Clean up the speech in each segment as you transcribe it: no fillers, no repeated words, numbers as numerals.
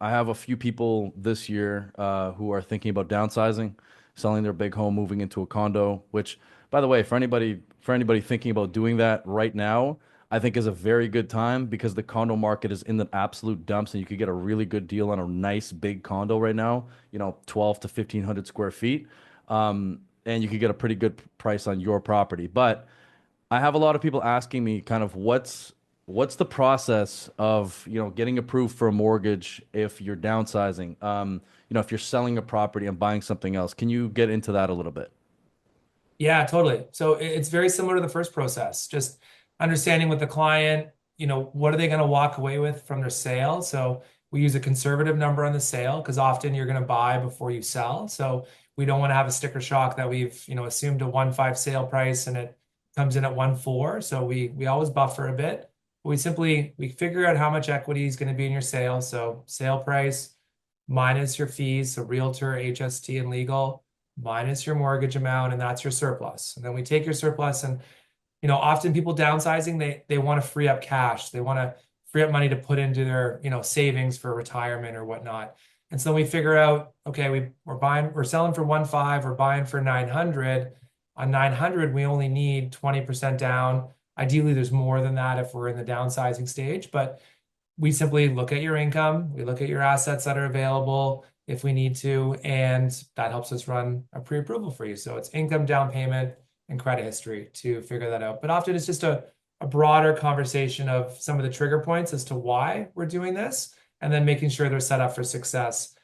I have a few people this year who are thinking about downsizing, selling their big home, moving into a condo, which, by the way, for anybody thinking about doing that right now, I think is a very good time because the condo market is in the absolute dumps and you could get a really good deal on a nice big condo right now, 12 to 1500 square feet. And you could get a pretty good price on your property. But I have a lot of people asking me kind of what's the process of, getting approved for a mortgage if you're downsizing? If you're selling a property and buying something else. Can you get into that a little bit? Yeah, totally. So it's very similar to the first process, just understanding with the client, what are they going to walk away with from their sale? So we use a conservative number on the sale because often you're going to buy before you sell. So we don't want to have a sticker shock that we've, assumed a 1.5 sale price and it comes in at 1.4. So we always buffer a bit. We figure out how much equity is going to be in your sale. So sale price minus your fees, so realtor, HST, and legal minus your mortgage amount, and that's your surplus. And then we take your surplus and, often people downsizing, they want to free up cash. They want to free up money to put into their, savings for retirement or whatnot. And so we figure out, okay, we're selling for 1.5, we're buying for 900. On 900, we only need 20% down. Ideally, there's more than that if we're in the downsizing stage, but we simply look at your income, we look at your assets that are available if we need to, and that helps us run a pre-approval for you. So it's income, down payment, and credit history to figure that out. But often it's just a broader conversation of some of the trigger points as to why we're doing this, and then making sure they're set up for success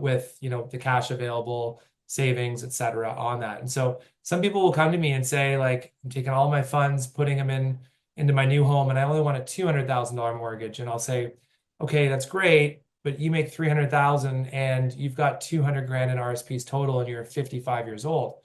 with the cash available, savings, et cetera, on that. And so some people will come to me and say, like, I'm taking all my funds, putting them into my new home, and I only want a $200,000 mortgage. And I'll say, okay, that's great, but you make 300,000 and you've got 200 grand in RSPs total and you're 55 years old.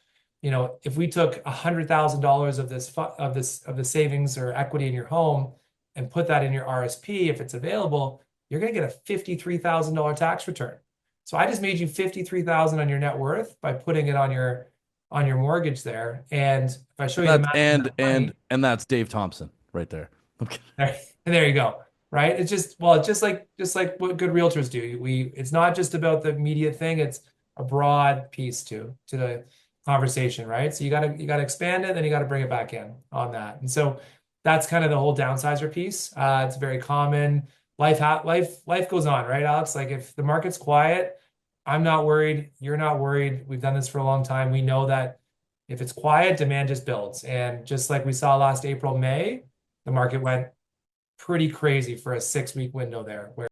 If we took $100,000 of the savings or equity in your home and put that in your RSP, if it's available, you're going to get a $53,000 tax return. So I just made you 53,000 on your net worth by putting it on your mortgage there. And if I show you the That's math on and that and money, and that's Dave Thompson right there. Okay. there you go. Right? It's just like what good realtors do. It's not just about the immediate thing, it's a broad piece to the conversation, right? So you gotta expand it, then you gotta bring it back in on that. And so that's kind of the whole downsizer piece. It's very common. Life goes on, right, Alex? Like if the market's quiet, I'm not worried, you're not worried. We've done this for a long time. We know that if it's quiet, demand just builds. And just like we saw last April, May, the market went pretty crazy for a 6-week window there where